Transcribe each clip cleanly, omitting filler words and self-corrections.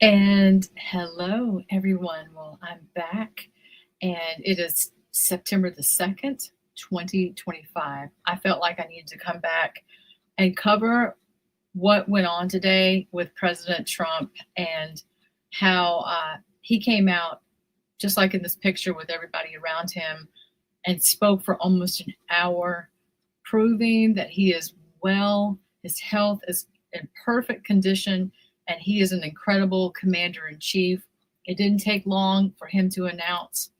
And hello, everyone. Well, I'm back, and it is September the 2nd, 2025. I felt like I needed to come back and cover what went on today with President Trump and how he came out, just like in this picture with everybody around him, and spoke for almost an hour, proving that he is well, his health is in perfect condition, and he is an incredible commander in chief. It didn't take long for him to announce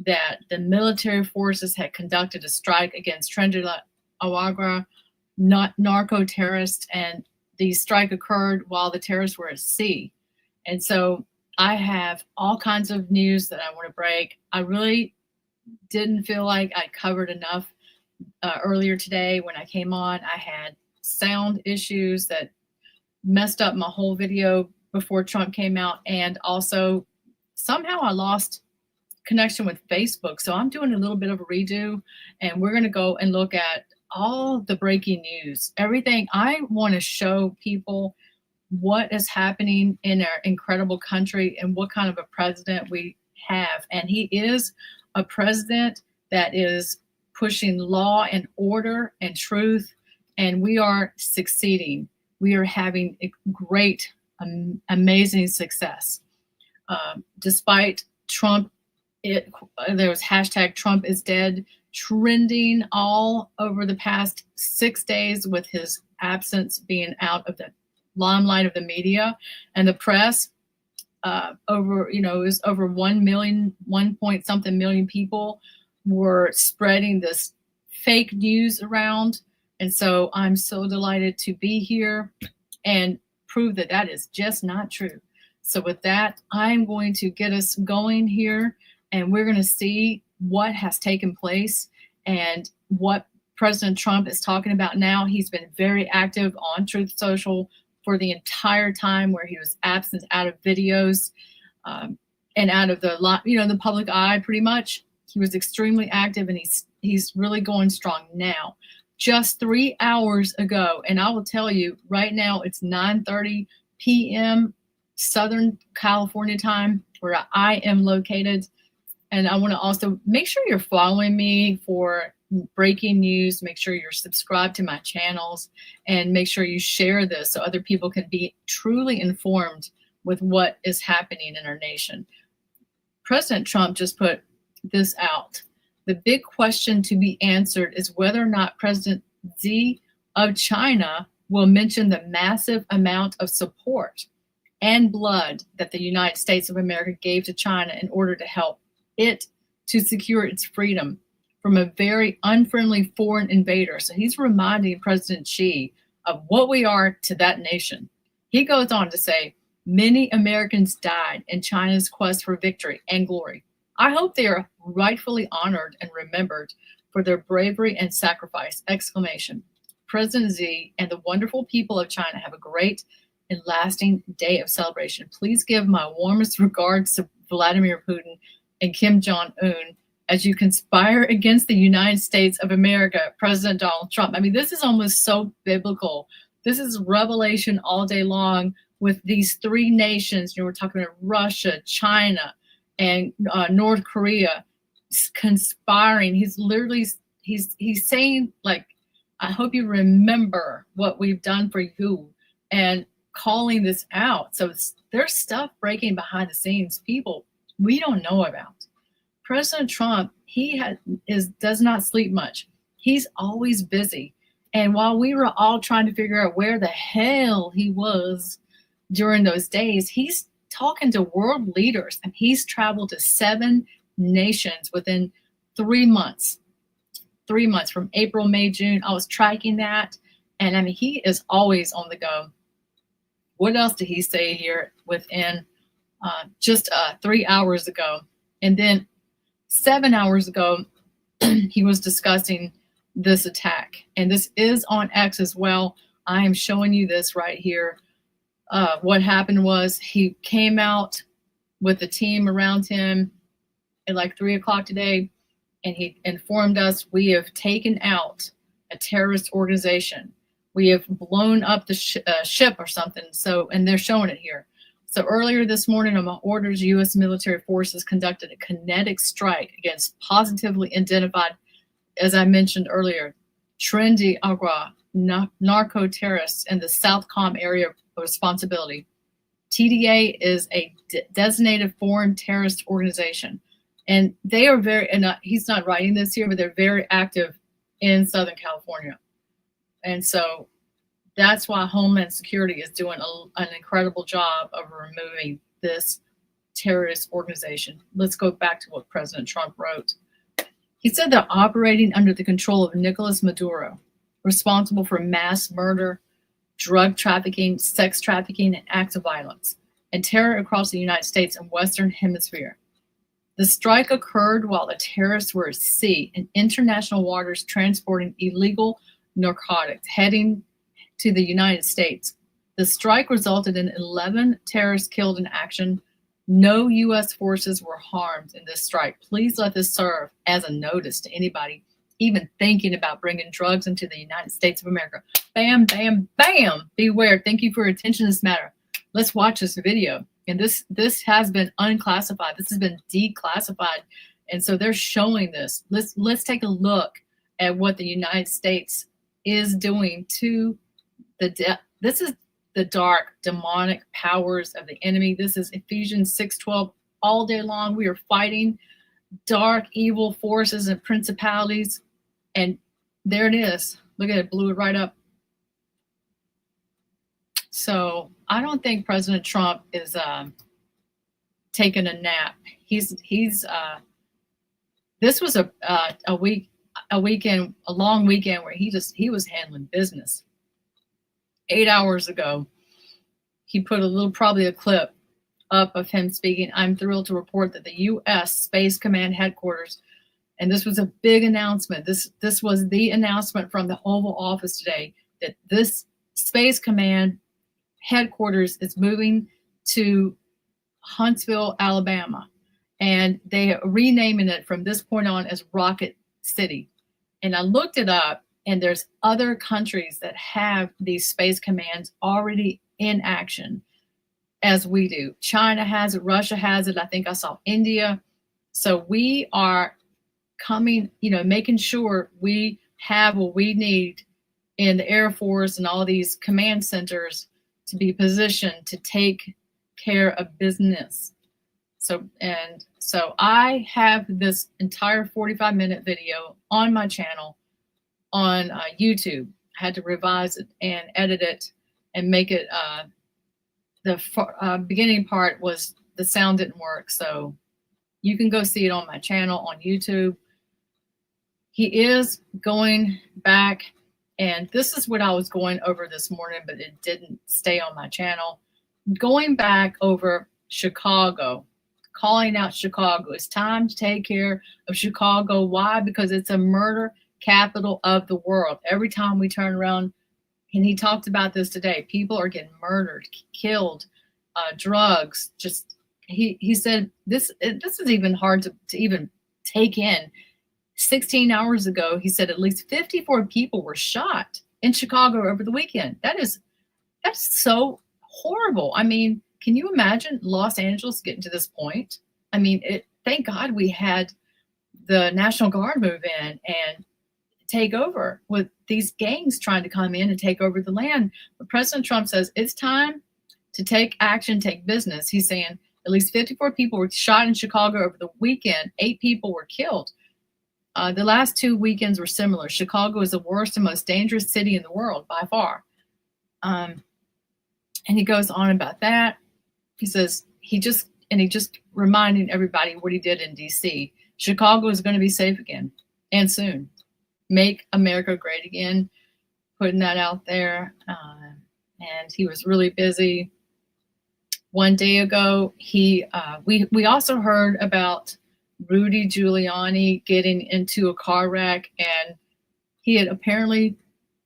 that the military forces had conducted a strike against Trendula Awagra, not narco terrorists, and the strike occurred while the terrorists were at sea. And so I have all kinds of news that I want to break. I really didn't feel like I covered enough earlier today when I came on. I had sound issues that messed up my whole video before Trump came out, and also somehow I lost connection with Facebook. So I'm doing a little bit of a redo, and we're going to go and look at all the breaking news, everything. I want to show people what is happening in our incredible country and what kind of a president we have. And he is a president that is pushing law and order and truth, and we are succeeding. We are having a great, amazing success. Despite Trump, there was hashtag Trump is dead trending all over the past 6 days, with his absence being out of the limelight of the media and the press. It was over 1 million, 1 point something million people were spreading this fake news around. And so I'm so delighted to be here and prove that that is just not true. So with that, I'm going to get us going here, and we're going to see what has taken place and what President Trump is talking about now. He's been very active on Truth Social for the entire time where he was absent out of videos and out of the public eye. Pretty much, he was extremely active, and he's really going strong now. Just 3 hours ago, and I will tell you right now, it's 9:30 p.m. Southern California time, where I am located. And I want to also make sure you're following me for breaking news. Make sure you're subscribed to my channels, and make sure you share this so other people can be truly informed with what is happening in our nation. President Trump just put this out. The big question to be answered is whether or not President Xi of China will mention the massive amount of support and blood that the United States of America gave to China in order to help it to secure its freedom from a very unfriendly foreign invader. So he's reminding President Xi of what we are to that nation. He goes on to say, many Americans died in China's quest for victory and glory. I hope they are rightfully honored and remembered for their bravery and sacrifice! President Xi and the wonderful people of China have a great and lasting day of celebration. Please give my warmest regards to Vladimir Putin and Kim Jong-un as you conspire against the United States of America, President Donald Trump. I mean, this is almost so biblical. This is revelation all day long with these three nations. We're talking about Russia, China, and North Korea conspiring. He's literally, he's saying, like, I hope you remember what we've done for you, and calling this out. So there's stuff breaking behind the scenes, people we don't know about. President Trump, does not sleep much. He's always busy. And while we were all trying to figure out where the hell he was during those days, he's talking to world leaders, and he's traveled to 7 nations within 3 months. 3 months, from April, May, June. I was tracking that, and I mean, he is always on the go. What else did he say here within just 3 hours ago? And then 7 hours ago, he was discussing this attack, and this is on X as well. I am showing you this right here. What happened was he came out with the team around him at like 3 o'clock today, and he informed us, we have taken out a terrorist organization. We have blown up the ship or something. So, and they're showing it here. So earlier this morning, on my orders, U.S. military forces conducted a kinetic strike against positively identified, as I mentioned earlier, trendy agua narco-terrorists in the Southcom area of responsibility. TDA is a designated foreign terrorist organization, and they are very, and he's not writing this here, but they're very active in Southern California. And so that's why Homeland Security is doing an incredible job of removing this terrorist organization. Let's go back to what President Trump wrote. He said they're operating under the control of Nicolas Maduro, responsible for mass murder, drug trafficking, sex trafficking, and acts of violence, and terror across the United States and Western Hemisphere. The strike occurred while the terrorists were at sea in international waters transporting illegal narcotics heading to the United States. The strike resulted in 11 terrorists killed in action. No U.S. forces were harmed in this strike. Please let this serve as a notice to anybody even thinking about bringing drugs into the United States of America. Bam, bam, bam. Beware. Thank you for your attention to this matter. Let's watch this video. And this has been unclassified. This has been declassified. And so they're showing this. Let's take a look at what the United States is doing to this is the dark demonic powers of the enemy. This is Ephesians 6:12. All day long we are fighting dark evil forces and principalities. And there it is. Look at it, blew it right up. So I don't think President Trump is taking a nap. This was a long weekend where he was handling business. 8 hours ago, he put probably a clip up of him speaking. I'm thrilled to report that the U.S. Space Command headquarters, and this was a big announcement. This was the announcement from the Oval Office today, that this Space Command headquarters is moving to Huntsville, Alabama, and they are renaming it from this point on as Rocket City. And I looked it up, and there's other countries that have these space commands already in action as we do. China has it, Russia has it. I think I saw India. So we are coming, making sure we have what we need in the Air Force and all these command centers to be positioned to take care of business. So I have this entire 45-minute video on my channel on YouTube. I had to revise it and edit it and make it, the beginning part was the sound didn't work. So you can go see it on my channel on YouTube. He is going back, and this is what I was going over this morning, but it didn't stay on my channel. Going back over Chicago, calling out Chicago. It's time to take care of Chicago. Why? Because it's a murder capital of the world. Every time we turn around, and he talked about this today, people are getting murdered, killed, drugs. Just he said this is even hard to even take in. 16 hours ago, he said at least 54 people were shot in Chicago over the weekend. That's so horrible. I mean, can you imagine Los Angeles getting to this point? I mean, thank God we had the National Guard move in and take over with these gangs trying to come in and take over the land. But President Trump says it's time to take action, take business. He's saying at least 54 people were shot in Chicago over the weekend. 8 people were killed. The last 2 weekends were similar. Chicago is the worst and most dangerous city in the world by far. And he goes on about that. He says he just reminding everybody what he did in D.C. Chicago is going to be safe again, and soon. Make America great again, putting that out there. And he was really busy. One day ago, we also heard about Rudy Giuliani getting into a car wreck, and he had apparently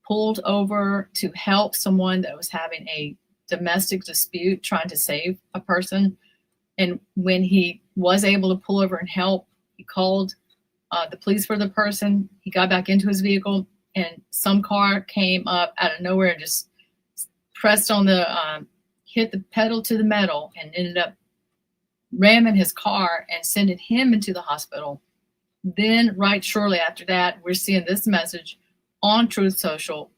pulled over to help someone that was having a domestic dispute, trying to save a person. And when he was able to pull over and help, he called the police for the person. He got back into his vehicle, and some car came up out of nowhere and just pressed on the hit the pedal to the metal and ended up ramming his car and sending him into the hospital. Then right shortly after that, we're seeing this message on Truth Social.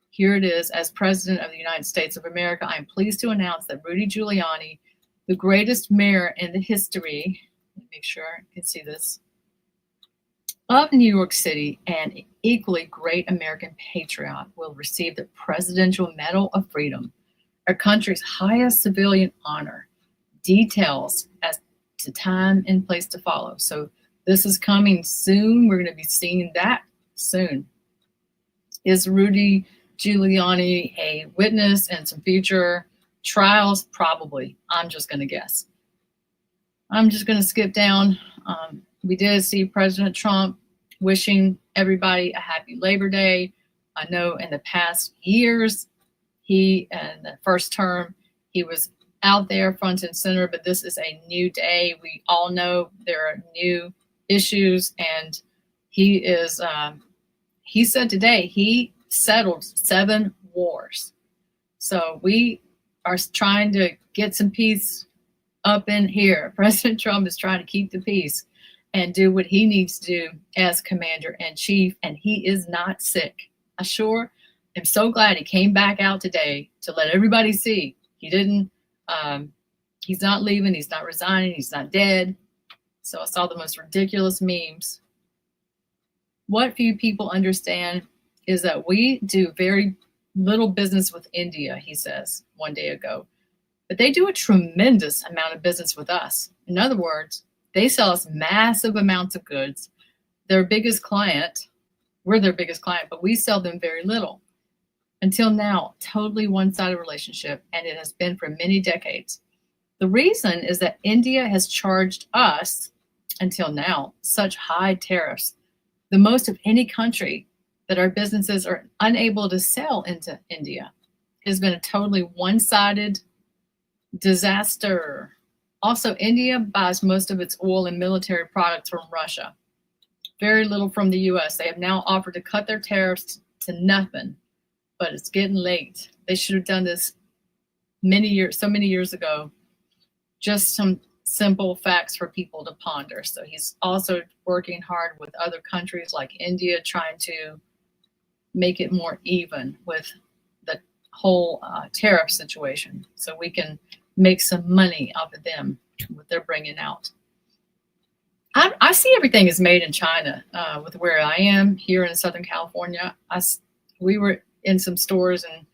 Here it is. As President of the United States of America, I am pleased to announce that Rudy Giuliani, the greatest mayor in the history, let me make sure you can see this, of New York City and equally great American patriot, will receive the Presidential Medal of Freedom, our country's highest civilian honor. Details as to time and place to follow. So this is coming soon. We're going to be seeing that soon. Is Rudy Giuliani a witness in some future trials? Probably. I'm just going to guess. I'm just going to skip down. We did see President Trump wishing everybody a happy Labor Day. I know in the past years, in the first term, he was out there front and center, but this is a new day. We all know there are new issues, and he said today he settled 7 wars. So we are trying to get some peace up in here. President Trump is trying to keep the peace and do what he needs to do as commander-in-chief, and he is not sick. I sure am so glad he came back out today to let everybody see he didn't, he's not leaving, he's not resigning, he's not dead. So I saw the most ridiculous memes. What few people understand is that we do very little business with India, he says one day ago, but they do a tremendous amount of business with us. In other words, they sell us massive amounts of goods. Their biggest client, we're their biggest client, but we sell them very little. Until now, totally one-sided relationship, and it has been for many decades. The reason is that India has charged us, until now, such high tariffs, the most of any country, that our businesses are unable to sell into India. It has been a totally one-sided disaster. Also, India buys most of its oil and military products from Russia. Very little from the U.S. They have now offered to cut their tariffs to nothing, but it's getting late. They should have done this so many years ago. Just some simple facts for people to ponder. So he's also working hard with other countries like India, trying to make it more even with the whole tariff situation, so we can make some money off of them, what they're bringing out. I see everything is made in China with where I am here in Southern California. We were in some stores, and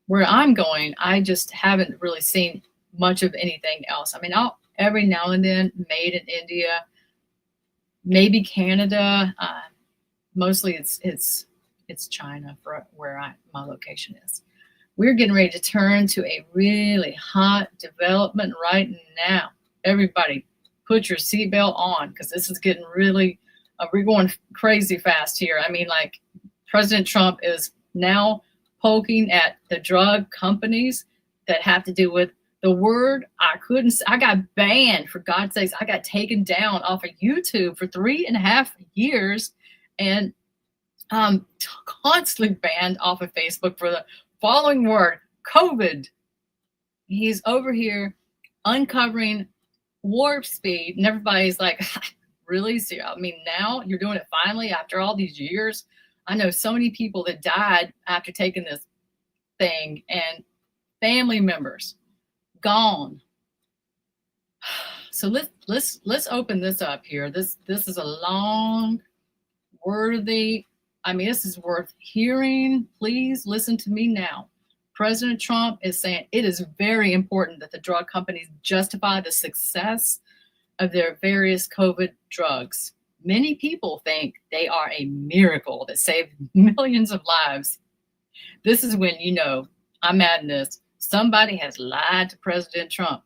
where I'm going, I just haven't really seen much of anything else. I mean, I'll every now and then made in India, maybe Canada. Mostly it's China for where my location is. We're getting ready to turn to a really hot development right now. Everybody, put your seatbelt on, because this is getting really, we're going crazy fast here. I mean, like, President Trump is now poking at the drug companies that have to do with the word I got banned, for God's sakes. I got taken down off of YouTube for 3.5 years, and constantly banned off of Facebook for the following word, COVID. He's over here uncovering warp speed, and everybody's like, really? So, I mean, now you're doing it finally after all these years? I know so many people that died after taking this thing, and family members gone. So let's open this up here. This is a long, worthy, I mean, this is worth hearing. Please listen to me now. President Trump is saying it is very important that the drug companies justify the success of their various COVID drugs. Many people think they are a miracle that saved millions of lives. This is when you know, I'm adding this, somebody has lied to President Trump.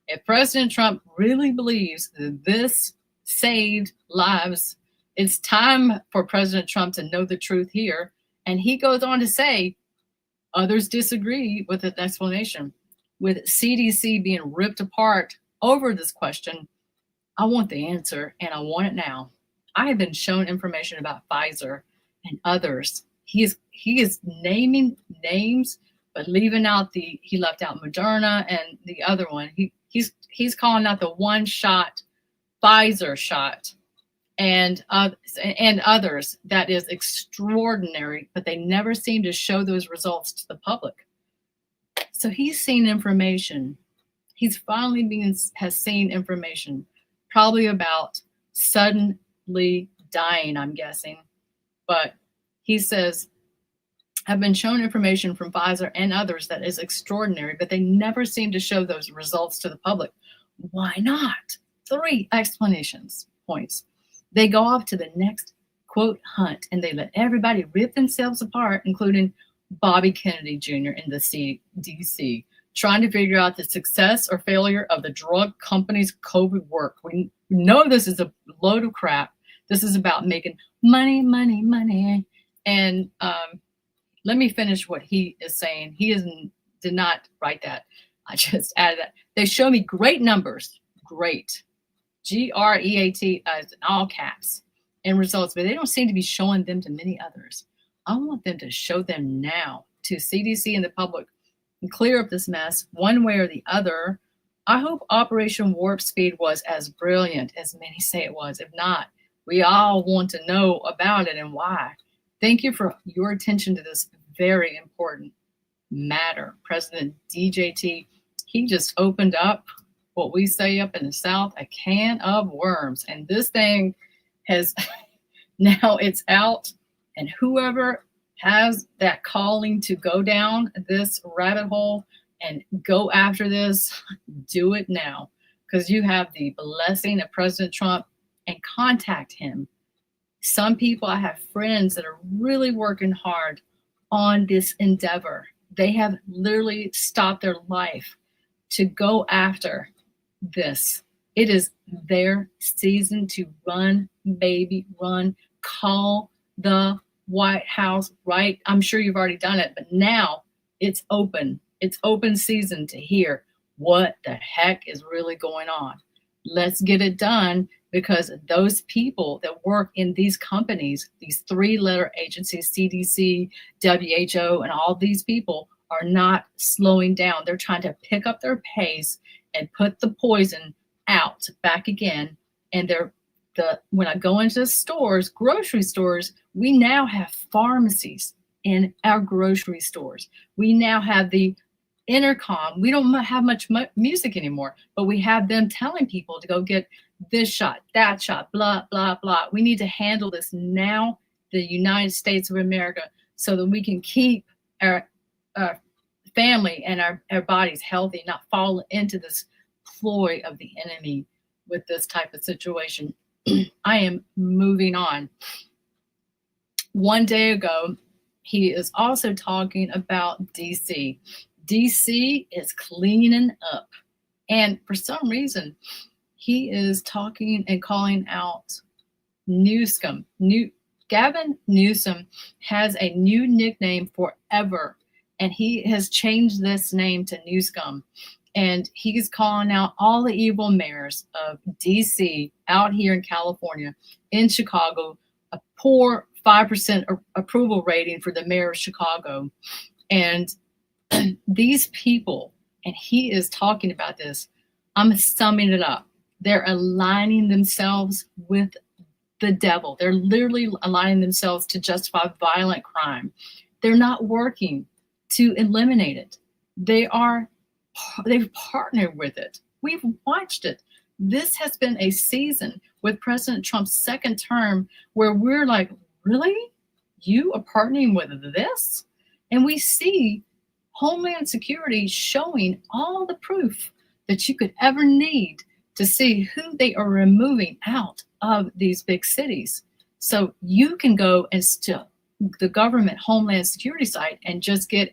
If President Trump really believes that this saved lives, it's time for President Trump to know the truth here. And he goes on to say, others disagree with his explanation. With CDC being ripped apart over this question, I want the answer, and I want it now. I have been shown information about Pfizer and others. He is naming names but leaving out he left out Moderna and the other one. He's calling out the one shot Pfizer shot and others that is extraordinary, but they never seem to show those results to the public. So he's seen information. He's finally has seen information, probably about suddenly dying, I'm guessing. But he says, have been shown information from Pfizer and others that is extraordinary, but they never seem to show those results to the public. Why not? 3 explanations points. They go off to the next quote hunt and they let everybody rip themselves apart, including Bobby Kennedy Jr. in the DC, trying to figure out the success or failure of the drug company's COVID work. We know this is a load of crap. This is about making money, money, money. And let me finish what he is saying. He did not write that. I just added that. They show me great numbers, great, GREAT as in all caps, and results, but they don't seem to be showing them to many others. I want them to show them now to CDC and the public and clear up this mess one way or the other. I hope Operation Warp Speed was as brilliant as many say it was. If not, we all want to know about it and why. Thank you for your attention to this very important matter. President DJT, he just opened up what we say up in the South, a can of worms. And this thing has, now it's out. And whoever has that calling to go down this rabbit hole and go after this, do it now. Because you have the blessing of President Trump, and contact him. Some people, I have friends that are really working hard on this endeavor. They have literally stopped their life to go after this. It is their season to run, baby, run. Call the White House, right? I'm sure you've already done it, but now it's open. It's open season to hear what the heck is really going on. Let's get it done, because those people that work in these companies, these 3-letter agencies, CDC, WHO, and all these people are not slowing down. They're trying to pick up their pace and put the poison out back again. And when I go into stores, grocery stores, we now have pharmacies in our grocery stores. We now have the intercom. We don't have much music anymore, but we have them telling people to go get this shot, that shot, blah, blah, blah. We need to handle this now, the United States of America, so that we can keep our family and our bodies healthy, not fall into this ploy of the enemy with this type of situation. I am moving on. One day ago, he is also talking about DC. DC is cleaning up. And for some reason, he is talking and calling out Newsom. Gavin Newsom has a new nickname forever, and he has changed this name to Newscum. And he's calling out all the evil mayors of DC out here in California, in Chicago, a poor 5% approval rating for the mayor of Chicago. And these people, and he is talking about this, I'm summing it up. They're aligning themselves with the devil. They're literally aligning themselves to justify violent crime. They're not working to eliminate it. They've partnered with it. We've watched it. This has been a season with President Trump's second term where we're like, really? You are partnering with this? And we see Homeland Security showing all the proof that you could ever need to see who they are removing out of these big cities. So you can go and the government Homeland Security site and just get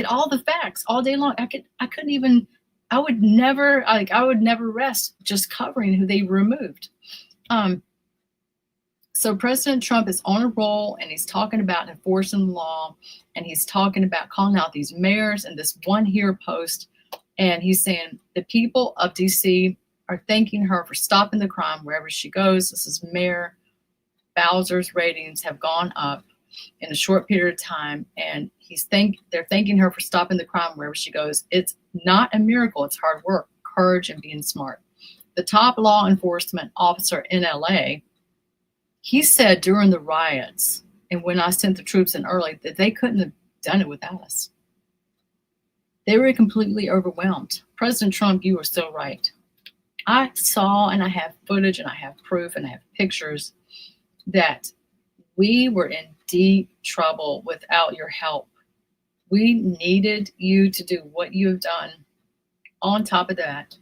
all the facts all day long. I would never rest just covering who they removed. So President Trump is on a roll, and he's talking about enforcing the law, and he's talking about calling out these mayors and this one here post. And he's saying the people of DC are thanking her for stopping the crime wherever she goes. This is Mayor Bowser's ratings have gone up. in a short period of time. And they're thanking her for stopping the crime wherever she goes. It's not a miracle. It's hard work, courage, and being smart. The top law enforcement officer in LA, he said during the riots and when I sent the troops in early that they couldn't have done it without us. They were completely overwhelmed. President Trump, you were so right. I saw, and I have footage and I have proof and I have pictures that we were in deep trouble without your help. We needed you to do what you have done. On top of that,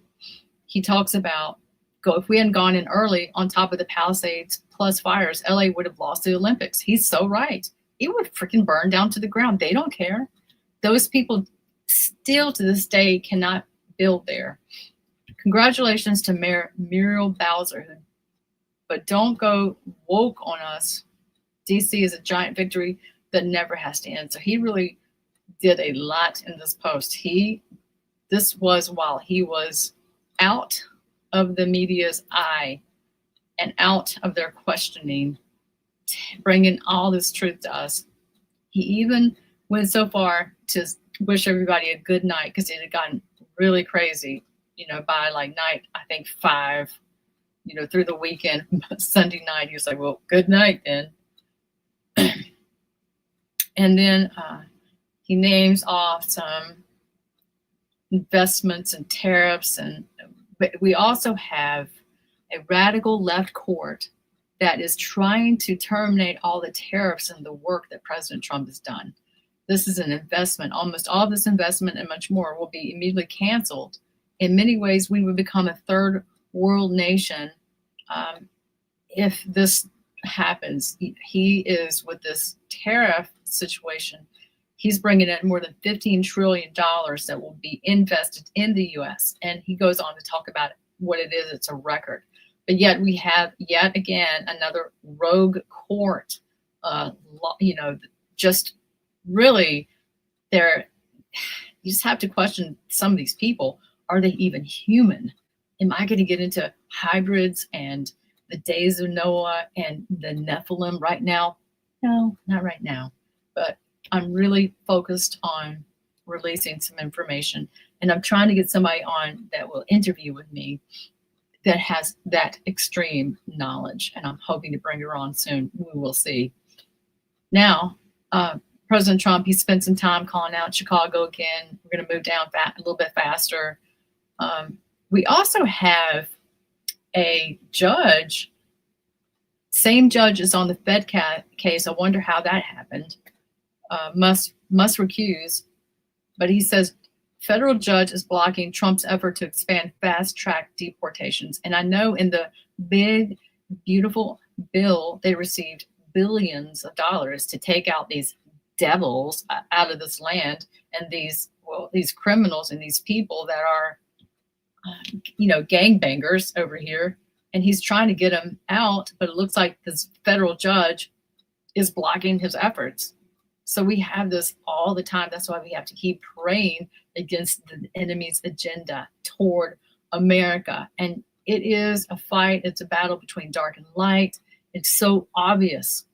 he talks about if we hadn't gone in early on top of the Palisades plus fires, LA would have lost the Olympics. He's so right. It would freaking burn down to the ground. They don't care. Those people still to this day cannot build there. Congratulations to Mayor Muriel Bowser, but don't go woke on us. DC is a giant victory that never has to end. So he really did a lot in this post. This was while he was out of the media's eye and out of their questioning, bringing all this truth to us. He even went so far to wish everybody a good night because it had gotten really crazy, by like night, I think 5, through the weekend, Sunday night, he was like, well, good night then. And then he names off some investments and tariffs. But we also have a radical left court that is trying to terminate all the tariffs and the work that President Trump has done. This is an investment. Almost all of this investment and much more will be immediately canceled. In many ways, we would become a third world nation if this happens. He is, with this tariff situation, he's bringing in more than $15 trillion that will be invested in the U.S. And he goes on to talk about what it is. It's a record. But yet we have yet again another rogue court, just really you just have to question some of these people. Are they even human? Am I going to get into hybrids and the days of Noah and the Nephilim right now? No, not right now. But I'm really focused on releasing some information. And I'm trying to get somebody on that will interview with me that has that extreme knowledge. And I'm hoping to bring her on soon. We will see. Now, President Trump, he spent some time calling out Chicago again. We're going to move down a little bit faster. We also have a judge, same judge as on the Fed case. I wonder how that happened. Must recuse. But he says federal judge is blocking Trump's effort to expand fast-track deportations. And I know in the big, beautiful bill, they received billions of dollars to take out these devils out of this land and these criminals and these people that are, gangbangers over here. And he's trying to get them out, but it looks like this federal judge is blocking his efforts. So we have this all the time. That's why we have to keep praying against the enemy's agenda toward America. And it is a fight. It's a battle between dark and light. It's so obvious.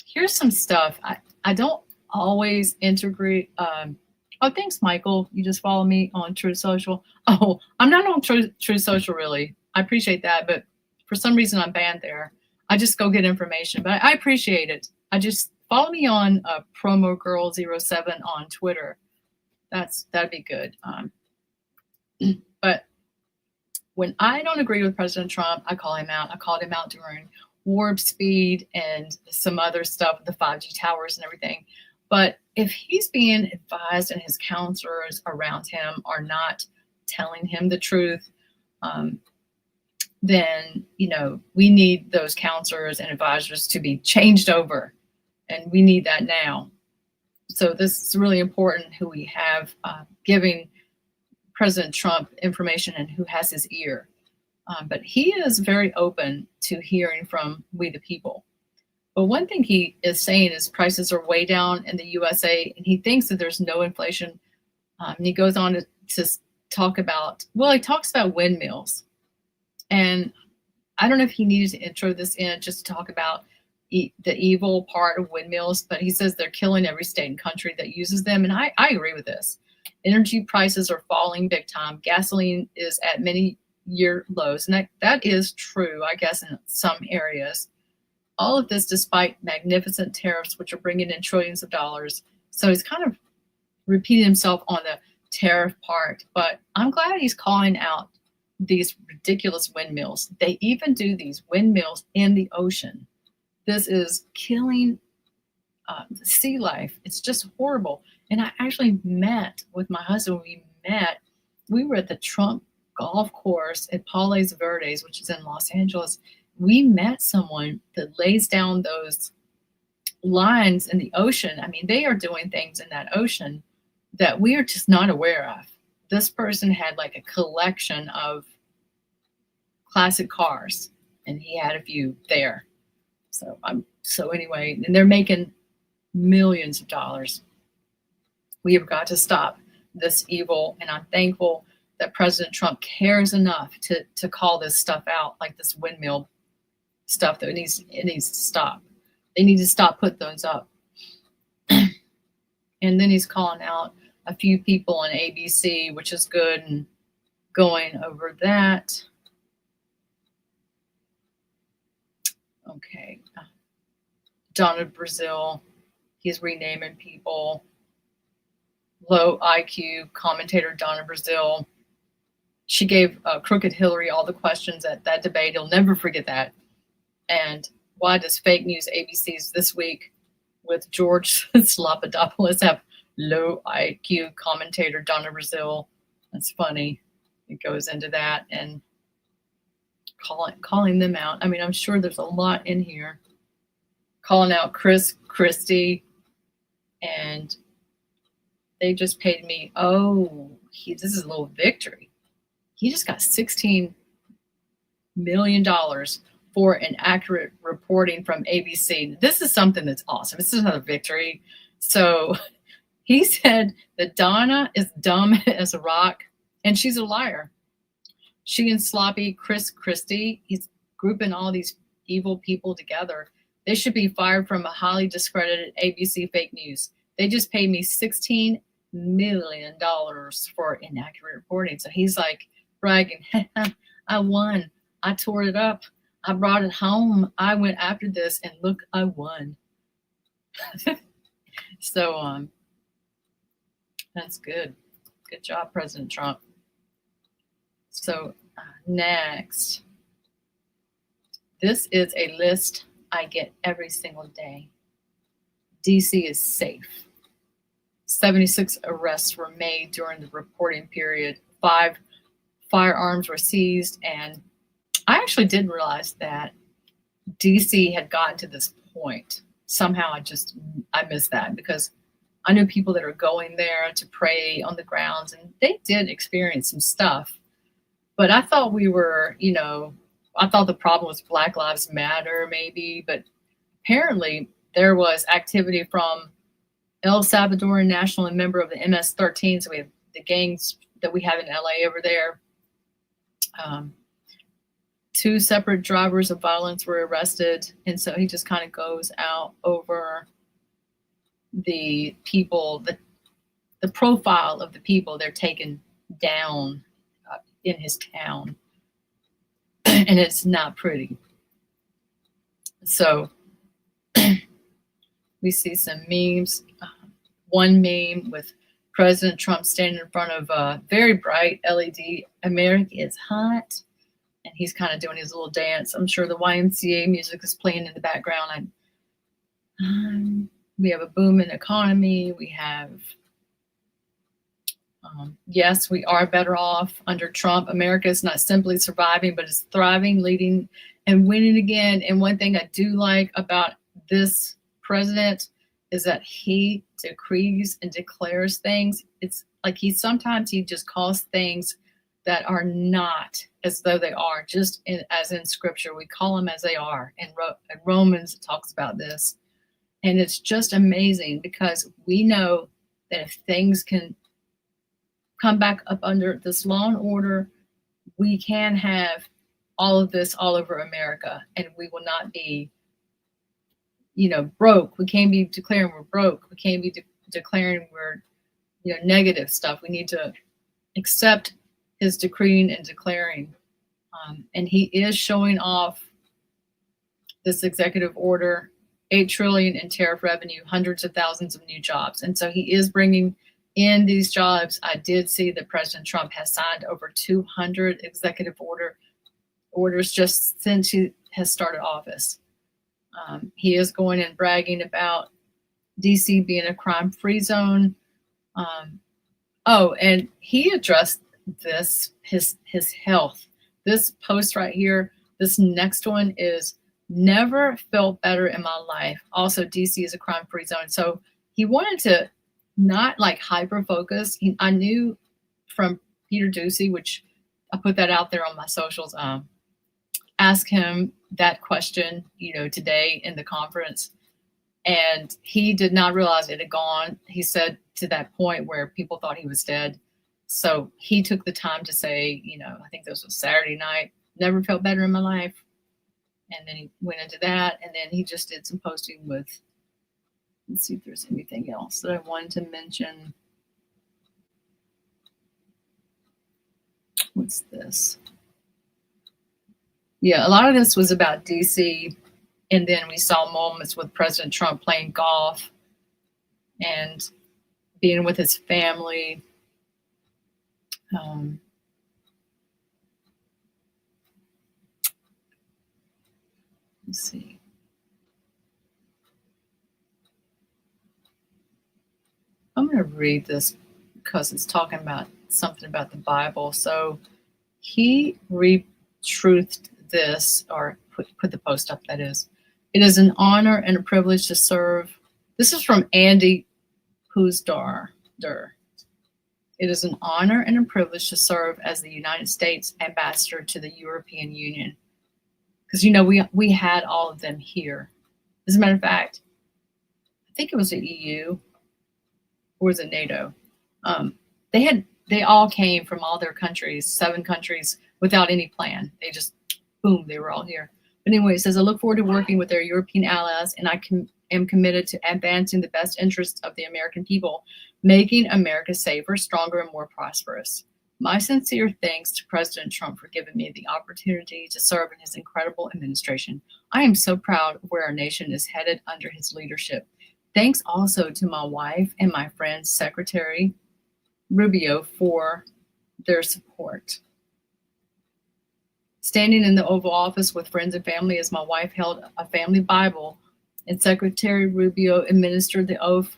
Here's some stuff. I don't always integrate. Oh, thanks, Michael. You just follow me on Truth Social. Oh, I'm not on Truth Social, really. I appreciate that. But for some reason, I'm banned there. I just go get information. But I appreciate it. I just follow me on Promo Girl 07 on Twitter. That'd be good. But when I don't agree with President Trump, I call him out. I called him out during warp speed and some other stuff, the 5G towers and everything. But if he's being advised and his counselors around him are not telling him the truth, then, we need those counselors and advisors to be changed over. And we need that now. So this is really important who we have giving President Trump information and who has his ear. But he is very open to hearing from we the people. But one thing he is saying is prices are way down in the USA, and he thinks that there's no inflation. And he goes on to talk about, he talks about windmills. And I don't know if he needed to intro this in just to talk about the evil part of windmills, but he says they're killing every state and country that uses them. And I agree with this. Energy prices are falling big time. Gasoline is at many year lows. And that is true, I guess, in some areas. All of this despite magnificent tariffs, which are bringing in trillions of dollars. So he's kind of repeating himself on the tariff part. But I'm glad he's calling out these ridiculous windmills. They even do these windmills in the ocean. This is killing sea life. It's just horrible. And I actually met with my husband. We were at the Trump golf course at Palos Verdes, which is in Los Angeles. We met someone that lays down those lines in the ocean. I mean, they are doing things in that ocean that we are just not aware of. This person had like a collection of classic cars, and he had a few there. So anyway, and they're making millions of dollars. We have got to stop this evil, and I'm thankful that President Trump cares enough to call this stuff out, like this windmill stuff that it needs to stop. They need to stop putting those up. And then he's calling out a few people on ABC, which is good, and going over that. Okay. Donna Brazile, he's renaming people. Low IQ commentator Donna Brazile. She gave Crooked Hillary all the questions at that debate. He'll never forget that. And why does fake news ABC's This Week with George Slopadopoulos have low IQ commentator Donna Brazile? That's funny. It goes into that and calling them out. I mean, I'm sure there's a lot in here. Calling out Chris Christie, and they just paid me. This is a little victory. He just got $16 million for inaccurate reporting from ABC. This is something that's awesome. This is another victory. So he said that Donna is dumb as a rock, and she's a liar. She and sloppy Chris Christie, he's grouping all these evil people together. They should be fired from a highly discredited ABC fake news. They just paid me $16 million for inaccurate reporting. So he's like bragging, I won. I tore it up. I brought it home. I went after this, and look, I won. So that's good. Good job, President Trump. So next, this is a list I get every single day. DC is safe. 76 arrests were made during the reporting period. 5 firearms were seized, and I actually didn't realize that DC had gotten to this point. Somehow I missed that, because I knew people that are going there to pray on the grounds, and they did experience some stuff. But I thought I thought the problem was Black Lives Matter maybe, but apparently there was activity from El Salvadoran national and member of the MS-13. So we have the gangs that we have in LA over there. 2 separate drivers of violence were arrested. And so he just kind of goes out over the people, the profile of the people they're taking down in his town. And it's not pretty. So we see some memes. One meme with President Trump standing in front of a very bright LED, America is hot. And he's kind of doing his little dance. I'm sure the YMCA music is playing in the background. We have a booming economy. We have, yes, we are better off under Trump. America is not simply surviving, but is thriving, leading, and winning again. And one thing I do like about this president is that he decrees and declares things. It's like he just calls things that are not as though they are, just as in scripture. We call them as they are. In Romans, it talks about this. And it's just amazing, because we know that if things can come back up under this law and order, we can have all of this all over America, and we will not be, broke. We can't be declaring we're broke. We can't be declaring we're, negative stuff. We need to accept his decreeing and declaring. And he is showing off this executive order, $8 trillion in tariff revenue, hundreds of thousands of new jobs. And so he is bringing in these jobs. I did see that President Trump has signed over 200 executive orders just since he has started office. He is going and bragging about DC being a crime-free zone. And he addressed his health. This post right here, this next one is never felt better in my life. Also, DC is a crime-free zone. So he wanted to not like hyper focus. I knew from Peter Ducey, which I put that out there on my socials, ask him that question, today in the conference. And he did not realize it had gone. He said to that point where people thought he was dead. So he took the time to say, I think this was Saturday night, never felt better in my life. And then he went into that. And then he just did some posting with, let's see if there's anything else that I wanted to mention. What's this? Yeah, a lot of this was about DC. And then we saw moments with President Trump playing golf and being with his family. Let's see. I'm going to read this because it's talking about something about the Bible. So he retruthed this, or put the post up, that is. It is an honor and a privilege to serve. This is from Andy Pusdar. It is an honor and a privilege to serve as the United States ambassador to the European Union. Because, we had all of them here. As a matter of fact, I think it was the EU, or was it NATO? They all came from all their countries, 7 countries, without any plan. They just, boom, they were all here. But anyway, it says, I look forward to working with our European allies, and I am committed to advancing the best interests of the American people, making America safer, stronger, and more prosperous. My sincere thanks to President Trump for giving me the opportunity to serve in his incredible administration. I am so proud of where our nation is headed under his leadership. Thanks also to my wife and my friend, Secretary Rubio, for their support. Standing in the Oval Office with friends and family as my wife held a family Bible and Secretary Rubio administered the oath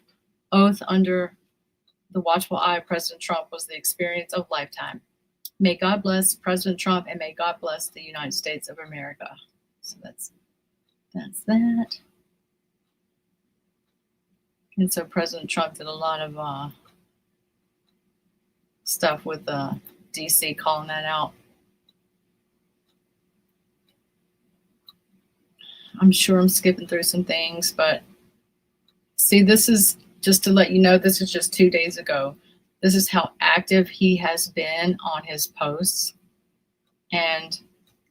under the watchful eye of President Trump was the experience of a lifetime. May God bless President Trump, and may God bless the United States of America. So that's that. And so President Trump did a lot of stuff with DC, calling that out. I'm sure I'm skipping through some things, but see, this is just to let you know, this is just 2 days ago. This is how active he has been on his posts. And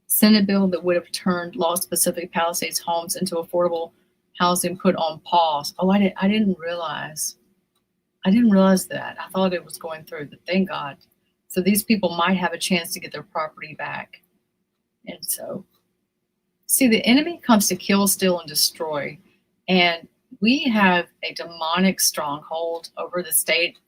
Senate bill that would have turned Lost Pacific Palisades homes into affordable housing put on pause. Oh, I didn't realize. I didn't realize that. I thought it was going through, but thank God. So these people might have a chance to get their property back. And so, see, the enemy comes to kill, steal, and destroy. And we have a demonic stronghold over the state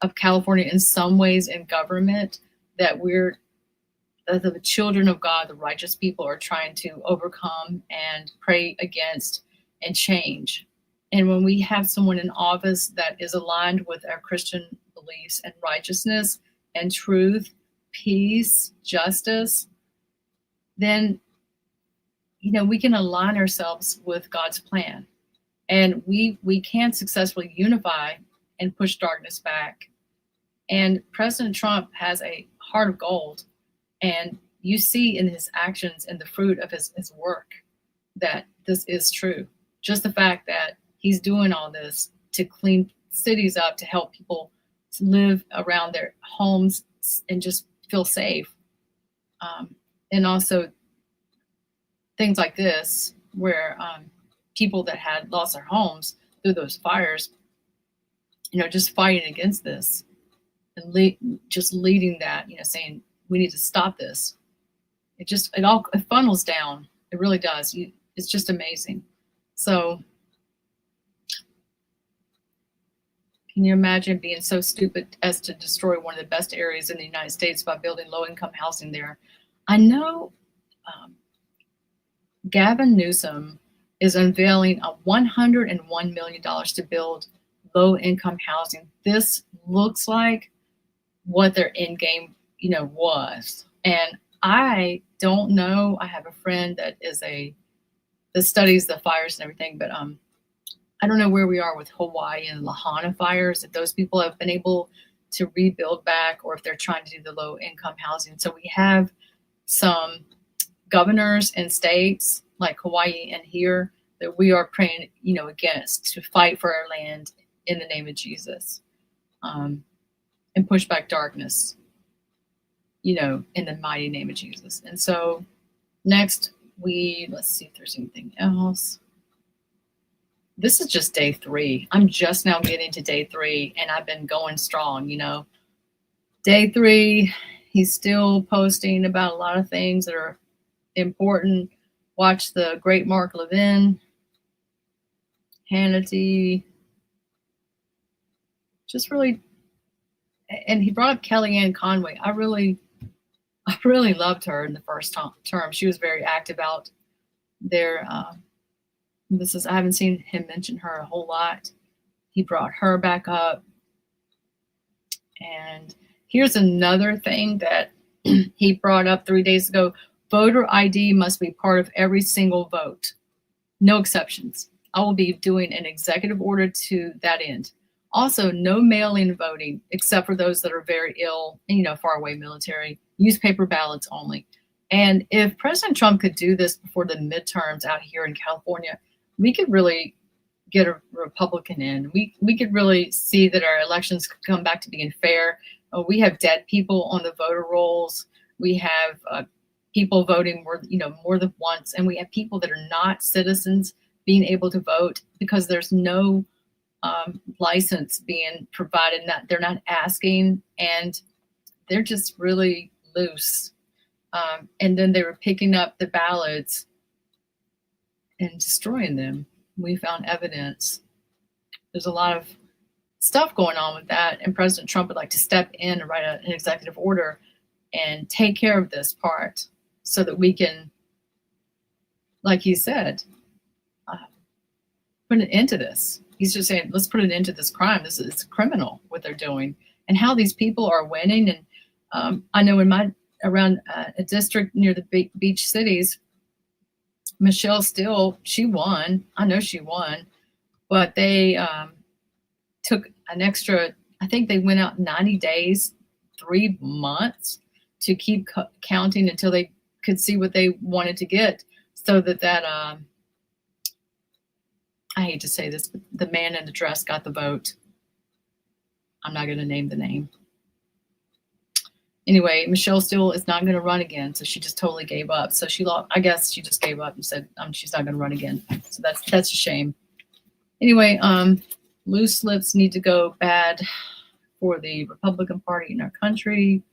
of California in some ways in government that the children of God, the righteous people, are trying to overcome and pray against and change. And when we have someone in office that is aligned with our Christian beliefs and righteousness and truth, peace, justice, then we can align ourselves with God's plan, and we can successfully unify and push darkness back. And President Trump has a heart of gold, and you see in his actions and the fruit of his work that this is true. Just the fact that he's doing all this to clean cities up, to help people live around their homes and just feel safe. And also things like this, where people that had lost their homes through those fires, just fighting against this and just leading that, saying we need to stop this. It funnels down. It really does. It's just amazing. So can you imagine being so stupid as to destroy one of the best areas in the United States by building low-income housing there? I know Gavin Newsom is unveiling a $101 million to build low-income housing. This looks like what their end game, was. And I don't know. I have a friend that studies the fires and everything, but I don't know where we are with Hawaii and Lahaina fires, if those people have been able to rebuild back or if they're trying to do the low income housing. So we have some governors and states like Hawaii and here that we are praying, against, to fight for our land in the name of Jesus, and push back darkness, in the mighty name of Jesus. And so next let's see if there's anything else. This is just day 3. I'm just now getting to day 3 and I've been going strong, Day 3, he's still posting about a lot of things that are important. Watch the great Mark Levin, Hannity, just really, and he brought up Kellyanne Conway. I really loved her in the first term. She was very active out there. I haven't seen him mention her a whole lot. He brought her back up. And here's another thing that he brought up 3 days ago. Voter ID must be part of every single vote. No exceptions. I will be doing an executive order to that end. Also, no mail-in voting, except for those that are very ill and, far away military. Use paper ballots only. And if President Trump could do this before the midterms out here in California, we could really get a Republican in. We could really see that our elections could come back to being fair. We have dead people on the voter rolls. We have people voting more than once, and we have people that are not citizens being able to vote because there's no license being provided. They're not asking, and they're just really loose. And then they were picking up the ballots and destroying them. We found evidence. There's a lot of stuff going on with that, and President Trump would like to step in and write an executive order and take care of this part so that we can, like he said, put an end to this. He's just saying, let's put an end to this crime. It's criminal what they're doing and how these people are winning. And I know around a district near the beach cities, Michelle Steele, she won. I know she won, but they took an extra, I think they went out 90 days, 3 months to keep counting until they could see what they wanted to get, so that I hate to say this, but the man in the dress got the vote. I'm not going to name the name. Anyway, Michelle Steele is not going to run again, so she just totally gave up. So I guess she just gave up and said she's not going to run again. So that's a shame. Anyway, loose lips need to go bad for the Republican Party in our country.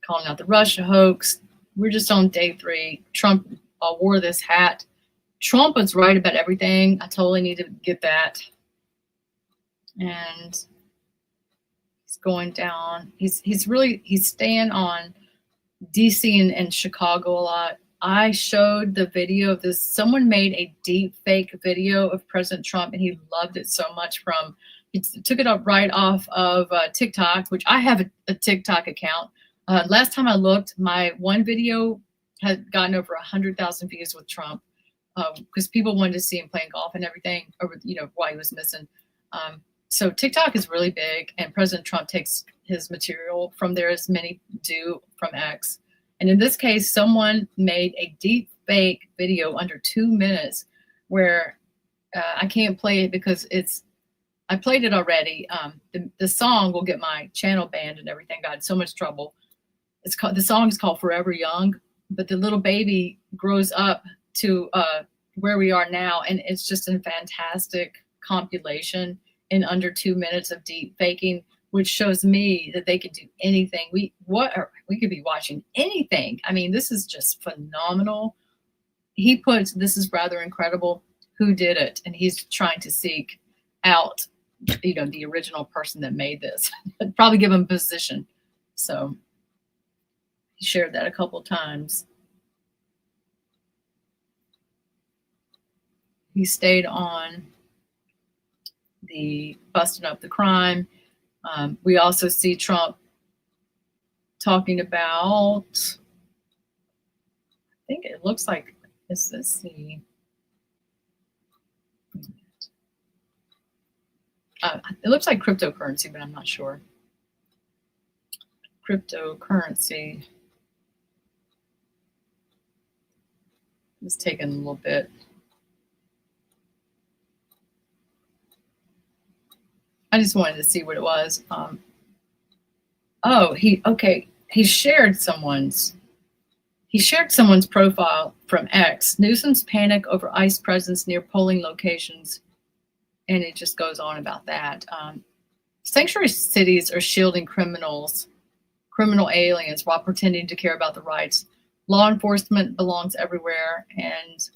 Calling out the Russia hoax. We're just on day 3. Trump wore this hat. Trump was right about everything. I totally need to get that. And he's going down. He's staying on DC and Chicago a lot. I showed the video of this. Someone made a deep fake video of President Trump, and he loved it so much. He took it up right off of TikTok, which I have a TikTok account. Last time I looked, my one video had gotten over 100,000 views with Trump because people wanted to see him playing golf and everything, while he was missing. So TikTok is really big, and President Trump takes his material from there, as many do from X. And in this case, someone made a deep fake video under 2 minutes where I can't play it because I played it already. The song will get my channel banned and everything. Got in so much trouble. The song is called Forever Young, but the little baby grows up to where we are now, and it's just a fantastic compilation in under 2 minutes of deep faking, which shows me that they could do anything. We could be watching anything. I mean, this is just phenomenal. He puts, this is rather incredible, who did it, and he's trying to seek out, the original person that made this. Probably give him position. So he shared that a couple times. He stayed on the busting up the crime. We also see Trump talking about, I think it looks like, let's see. It looks like cryptocurrency, but I'm not sure. Cryptocurrency is taking a little bit. I just wanted to see what it was. He shared someone's profile from X. Newsom's panic over ICE presence near polling locations, and it just goes on about that. Sanctuary cities are shielding criminal aliens while pretending to care about the rights. Law enforcement belongs everywhere, and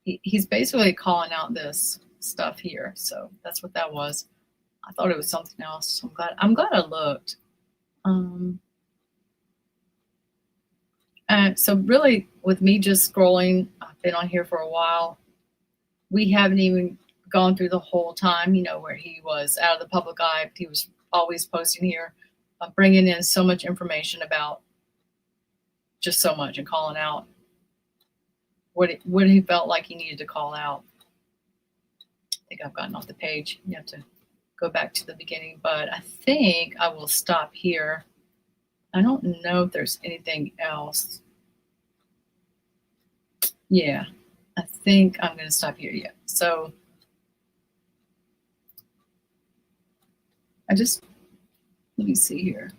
he's basically calling out this stuff here. So that's what that was. I thought it was something else. So I'm glad I looked. So really, with me just scrolling, I've been on here for a while. We haven't even gone through the whole time, where he was out of the public eye. He was always posting here, bringing in so much information about just so much and calling out what he felt like he needed to call out. I think I've gotten off the page. You have to go back to the beginning, but I think I will stop here. I don't know if there's anything else. Yeah, I think I'm going to stop here. Yeah. So let me see here.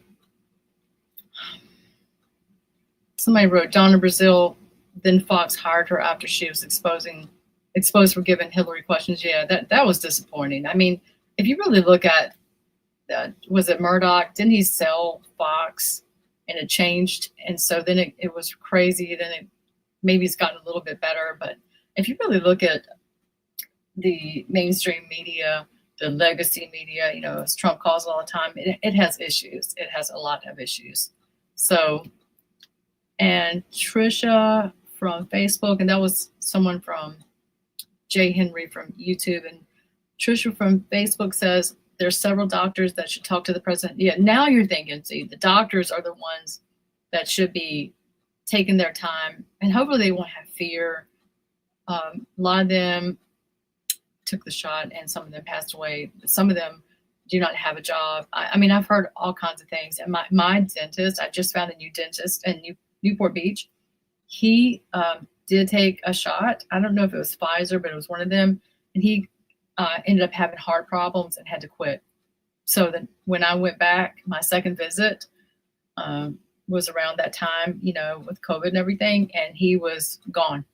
Somebody wrote, Donna Brazile, then Fox hired her after she was exposed for giving Hillary questions. Yeah, that was disappointing. I mean, if you really look at was it Murdoch? Didn't he sell Fox and it changed? And so then it was crazy. Then maybe it's gotten a little bit better. But if you really look at the mainstream media, the legacy media, as Trump calls all the time, it has issues. It has a lot of issues. So, and Trisha from Facebook, and that was someone from Jay Henry from YouTube. And Trisha from Facebook says, there's several doctors that should talk to the president. Yeah, now you're thinking, see, the doctors are the ones that should be taking their time, and hopefully they won't have fear. A lot of them took the shot, and some of them passed away. Some of them do not have a job. I mean, I've heard all kinds of things. And my dentist, I just found a new dentist in Newport Beach. He did take a shot. I don't know if it was Pfizer, but it was one of them. And he ended up having heart problems and had to quit. So then when I went back, my second visit was around that time, with COVID and everything, and he was gone.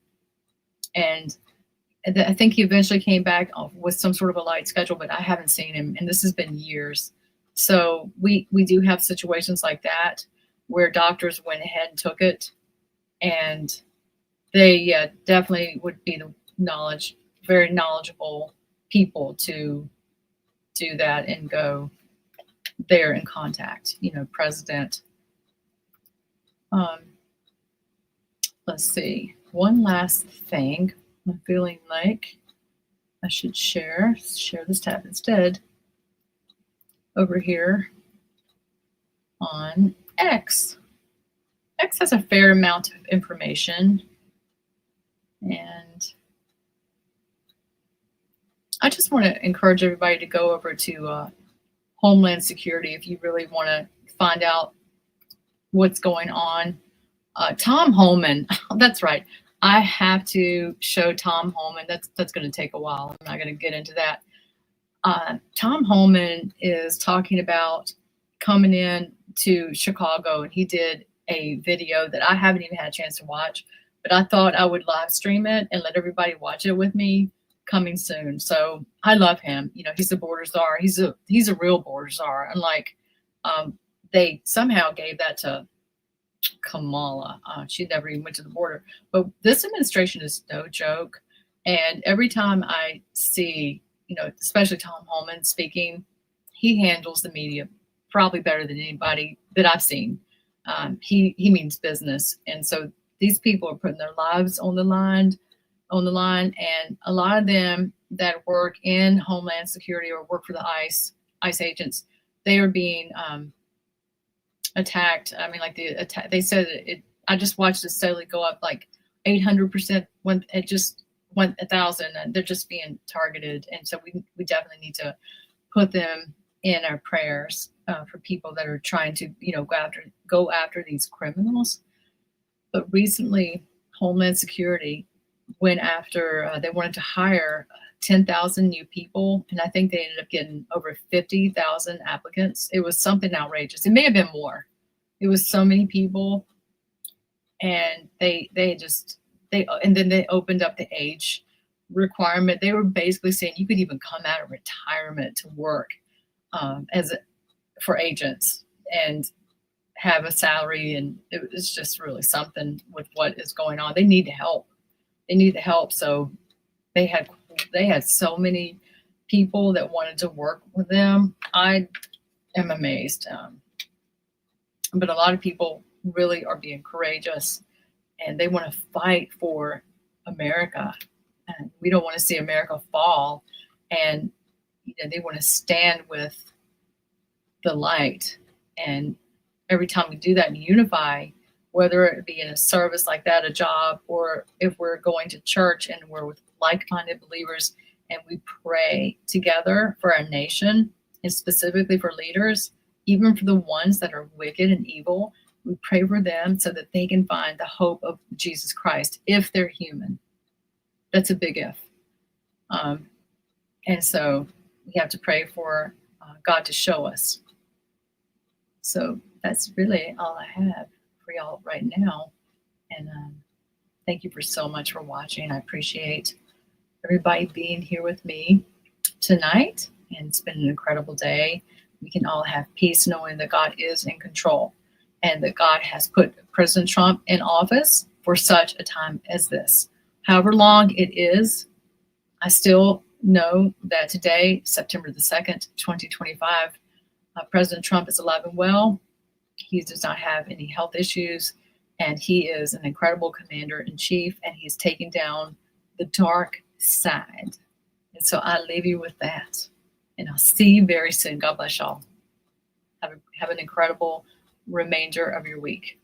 And I think he eventually came back with some sort of a light schedule, but I haven't seen him, and this has been years. So we do have situations like that where doctors went ahead and took it, and they definitely would be the very knowledgeable people to do that and go there and contact, president. Let's see. One last thing. I'm feeling like I should share this tab instead over here on X. X has a fair amount of information, and I just want to encourage everybody to go over to Homeland Security if you really want to find out what's going on. Tom Homan, that's right. I have to show Tom Homan. That's going to take a while. I'm not going to get into that. Tom Homan is talking about coming in to Chicago, and he did a video that I haven't even had a chance to watch, but I thought I would live stream it and let everybody watch it with me, coming soon. So I love him. You know, he's a border czar. He's a real border czar. Unlike they somehow gave that to Kamala. She never even went to the border. But this administration is no joke. And every time I see, you know, especially Tom Holman speaking, he handles the media probably better than anybody that I've seen. He means business. And so these people are putting their lives on the line, and a lot of them that work in Homeland Security or work for the ICE agents, they are being attacked. I mean, like they said I just watched it steadily go up like 800%. When it just went 1,000, and they're just being targeted. And so we definitely need to put them in our prayers for people that are trying to, you know, go after these criminals. But recently, Homeland Security went after, they wanted to hire 10,000 new people, and I think they ended up getting over 50,000 applicants. It was something outrageous. It may have been more. It was so many people, and and then they opened up the age requirement. They were basically saying you could even come out of retirement to work for agents and have a salary, and it was just really something with what is going on. They need help. So they had so many people that wanted to work with them. I am amazed. But a lot of people really are being courageous, and they want to fight for America. And we don't want to see America fall. And you know, they want to stand with the light. And every time we do that and unify, whether it be in a service like that, a job, or if we're going to church and we're with like-minded believers and we pray together for our nation, and specifically for leaders, even for the ones that are wicked and evil, we pray for them so that they can find the hope of Jesus Christ if they're human. That's a big if. And so we have to pray for God to show us. So that's really all I have for y'all right now. And thank you so much for watching. I appreciate everybody being here with me tonight. And it's been an incredible day. We can all have peace knowing that God is in control and that God has put President Trump in office for such a time as this. However long it is, I still know that today, September the 2nd, 2025, President Trump is alive and well. He does not have any health issues, and he is an incredible commander-in-chief, and he's taking down the dark side. And so I leave you with that, and I'll see you very soon. God bless y'all. Have an incredible remainder of your week.